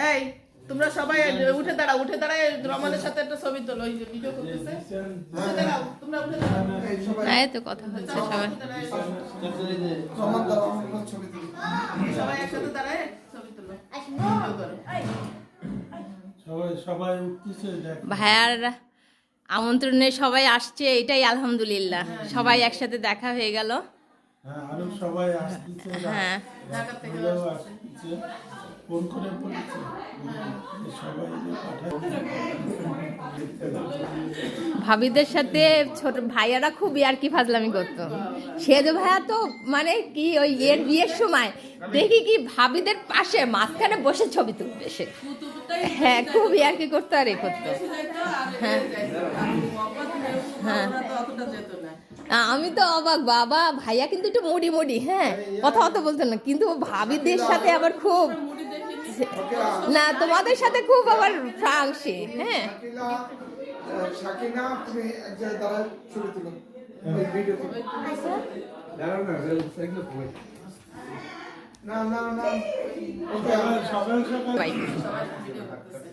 এই তোমরা সবাই উঠে দাঁড়ায় রমানের সাথে একটা ছবি তোলো, ওই যে ভিডিও করতেছে। উঠে দাঁড়াও, তোমরা উঠে দাঁড়াও। এই তো কথা হচ্ছে সবাই। সবাই একসাথে দাঁড়ায় ছবি তোলো, ভিডিও করো। সবাই উঠতেছে দেখ। ভাইয়ার আমন্ত্রণে সবাই আসছে, এটাই আলহামদুলিল্লাহ। সবাই একসাথে দেখা হয়ে গেল। হ্যাঁ, আরো সবাই আসতেছে। হ্যাঁ, ঢাকা থেকে হলেও আসতেছে, ফোন করে বলেছে সবাই যে পাঠায়। ভাবিদের সাথে ছোট ভাইয়ারা খুব ইয়ার্কি ফাজলামি করতো। সেজো ভাইয়া তো মানে কি ওই এর বিয়ের সময় দেখি কি ভাবিদের পাশে মাঝখানে বসে ছবি তুলবে সে। হ্যাঁ, খুব ইয়ার্কি করতো আর এ করতো। হ্যাঁ হ্যাঁ, আমি তো অবাক, বাবা ভাইয়া কিন্তু একটু মুডি হ্যাঁ, কথা বলতো না, কিন্তু ভাবিদের সাথে আবার খুব না, তোমাদের সাথে খুব আবার ফ্রাঙ্কশি। হ্যাঁ, শাকিনা তুমি এক জায়গায় দাঁড়ায় ছবি তুলো, ওই ভিডিও না না না ওকে সকাল সকাল বাই। ভিডিও করতেছে।